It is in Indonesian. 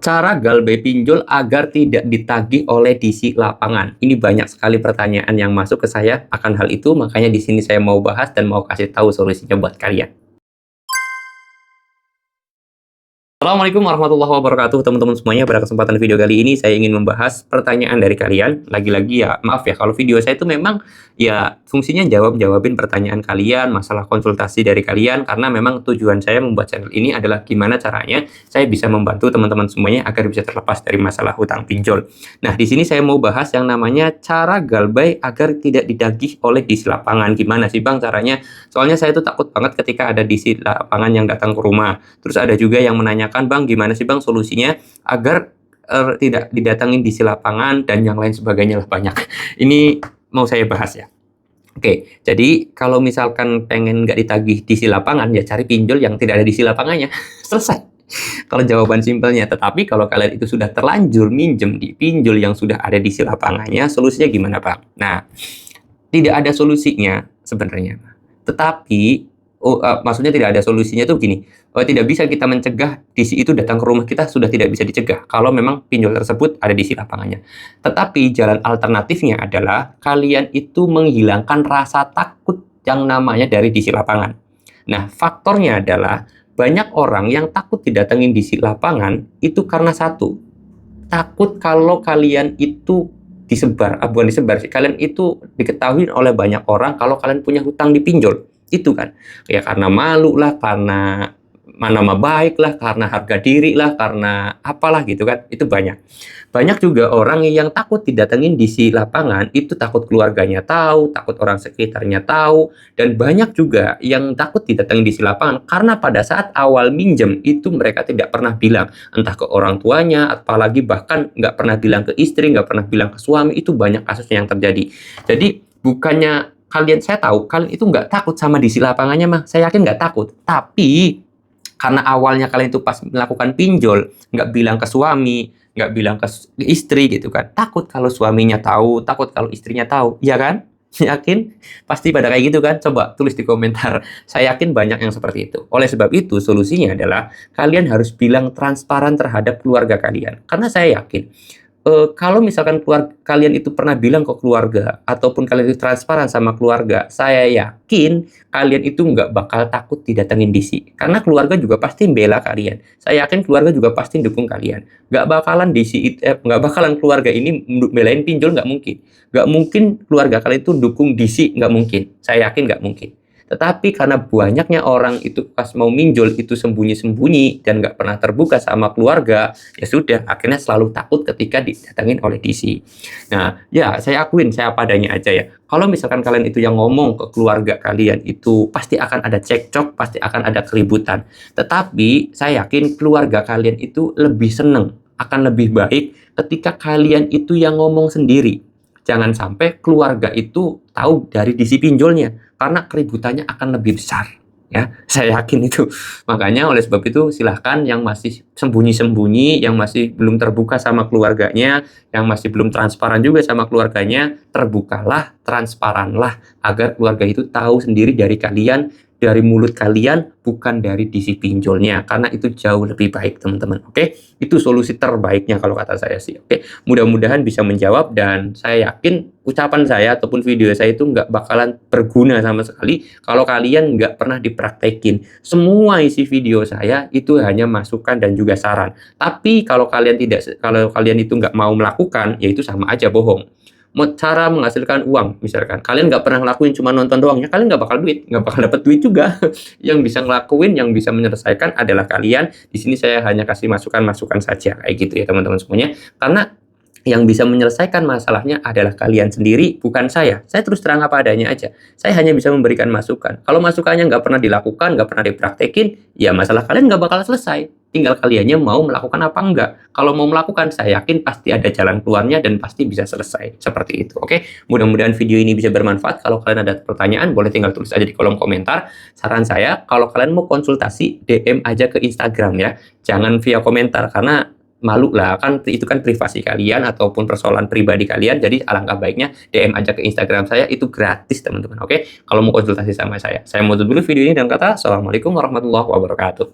Cara galbay pinjol agar tidak ditagih oleh DC lapangan. Ini banyak sekali pertanyaan yang masuk ke saya akan hal itu, makanya di sini saya mau bahas dan mau kasih tahu solusinya buat kalian. Assalamualaikum warahmatullahi wabarakatuh teman-teman semuanya. Pada kesempatan video kali ini saya ingin membahas pertanyaan dari kalian. Lagi-lagi ya maaf ya kalau video saya itu memang ya fungsinya jawabin pertanyaan kalian, masalah konsultasi dari kalian, karena memang tujuan saya membuat channel ini adalah gimana caranya saya bisa membantu teman-teman semuanya agar bisa terlepas dari masalah hutang pinjol. Nah, di sini saya mau bahas yang namanya cara galbay agar tidak ditagih oleh DC lapangan. Gimana sih Bang caranya? Soalnya saya tuh takut banget ketika ada DC lapangan yang datang ke rumah. Terus ada juga yang menanyakan, Bang, gimana sih Bang solusinya agar tidak didatangin DC lapangan dan yang lain sebagainya lah banyak. Ini mau saya bahas ya. Oke, jadi kalau misalkan pengen nggak ditagih DC lapangan, ya cari pinjol yang tidak ada DC lapangannya. Selesai. Kalau jawaban simpelnya. Tetapi kalau kalian itu sudah terlanjur minjem di pinjol yang sudah ada DC lapangannya, solusinya gimana, Pak? Nah, tidak ada solusinya sebenarnya. Tetapi maksudnya tidak ada solusinya tuh gini, tidak bisa kita mencegah DC itu datang ke rumah kita, sudah tidak bisa dicegah kalau memang pinjol tersebut ada DC lapangannya. Tetapi jalan alternatifnya adalah kalian itu menghilangkan rasa takut yang namanya dari DC lapangan. Nah, faktornya adalah banyak orang yang takut didatengin DC lapangan itu karena satu, takut kalau kalian itu bukan disebar sih, kalian itu diketahui oleh banyak orang kalau kalian punya hutang di pinjol. Itu kan ya karena malu lah, karena nama baik lah, karena harga diri lah, karena apalah gitu kan. Itu banyak juga orang yang takut didatengin DC lapangan, itu takut keluarganya tahu, takut orang sekitarnya tahu, dan banyak juga yang takut didatengin DC lapangan karena pada saat awal minjem itu mereka tidak pernah bilang entah ke orang tuanya, apalagi bahkan nggak pernah bilang ke istri, nggak pernah bilang ke suami. Itu banyak kasusnya yang terjadi. Jadi bukannya saya tahu kalian itu nggak takut sama DC lapangannya mah, saya yakin nggak takut. Tapi karena awalnya kalian itu pas melakukan pinjol nggak bilang ke suami, nggak bilang ke istri gitu kan, takut kalau suaminya tahu, takut kalau istrinya tahu, ya kan? Yakin? Pasti pada kayak gitu kan? Coba tulis di komentar. Saya yakin banyak yang seperti itu. Oleh sebab itu solusinya adalah kalian harus bilang transparan terhadap keluarga kalian. Karena saya yakin kalau misalkan kalian itu pernah bilang ke keluarga ataupun kalian itu transparan sama keluarga, saya yakin kalian itu nggak bakal takut didatengin DC. Karena keluarga juga pasti bela kalian. Saya yakin keluarga juga pasti dukung kalian. Nggak bakalan nggak bakalan keluarga ini belain pinjol, nggak mungkin. Nggak mungkin keluarga kalian itu dukung DC, nggak mungkin. Saya yakin nggak mungkin. Tetapi karena banyaknya orang itu pas mau minjol itu sembunyi-sembunyi dan nggak pernah terbuka sama keluarga, ya sudah, akhirnya selalu takut ketika didatengin oleh DC. Nah, ya saya akuin, saya padanya aja ya. Kalau misalkan kalian itu yang ngomong ke keluarga kalian itu pasti akan ada cekcok, pasti akan ada keributan. Tetapi saya yakin keluarga kalian itu lebih seneng, akan lebih baik ketika kalian itu yang ngomong sendiri. Jangan sampai keluarga itu tahu dari DC pinjolnya, karena keributannya akan lebih besar. Ya, saya yakin itu. Makanya oleh sebab itu silahkan yang masih sembunyi-sembunyi, yang masih belum terbuka sama keluarganya, yang masih belum transparan juga sama keluarganya, terbukalah, transparanlah, agar keluarga itu tahu sendiri dari kalian, dari mulut kalian, bukan dari DC pinjolnya, karena itu jauh lebih baik teman-teman. Oke, itu solusi terbaiknya kalau kata saya sih. Oke, mudah-mudahan bisa menjawab, dan saya yakin ucapan saya ataupun video saya itu nggak bakalan berguna sama sekali kalau kalian nggak pernah dipraktekin. Semua isi video saya itu hanya masukan dan juga saran. Tapi kalau kalian itu nggak mau melakukan, ya itu sama aja bohong. Cara menghasilkan uang, misalkan kalian nggak pernah ngelakuin, cuma nonton doang, ya kalian nggak bakal dapet duit juga. Yang bisa ngelakuin, yang bisa menyelesaikan adalah kalian. Di sini saya hanya kasih masukan-masukan saja kayak gitu ya teman-teman semuanya, karena yang bisa menyelesaikan masalahnya adalah kalian sendiri, bukan saya. Saya terus terang apa adanya aja. Saya hanya bisa memberikan masukan. Kalau masukannya nggak pernah dilakukan, nggak pernah dipraktekin, ya masalah kalian nggak bakal selesai. Tinggal kaliannya mau melakukan apa enggak. Kalau mau melakukan, saya yakin pasti ada jalan keluarnya dan pasti bisa selesai. Seperti itu, oke? Mudah-mudahan video ini bisa bermanfaat. Kalau kalian ada pertanyaan, boleh tinggal tulis aja di kolom komentar. Saran saya, kalau kalian mau konsultasi, DM aja ke Instagram ya. Jangan via komentar, karena malu lah, kan itu kan privasi kalian ataupun persoalan pribadi kalian. Jadi alangkah baiknya DM aja ke Instagram saya, itu gratis teman-teman. Oke, kalau mau konsultasi sama saya mau tutup dulu video ini dengan kata assalamualaikum warahmatullahi wabarakatuh.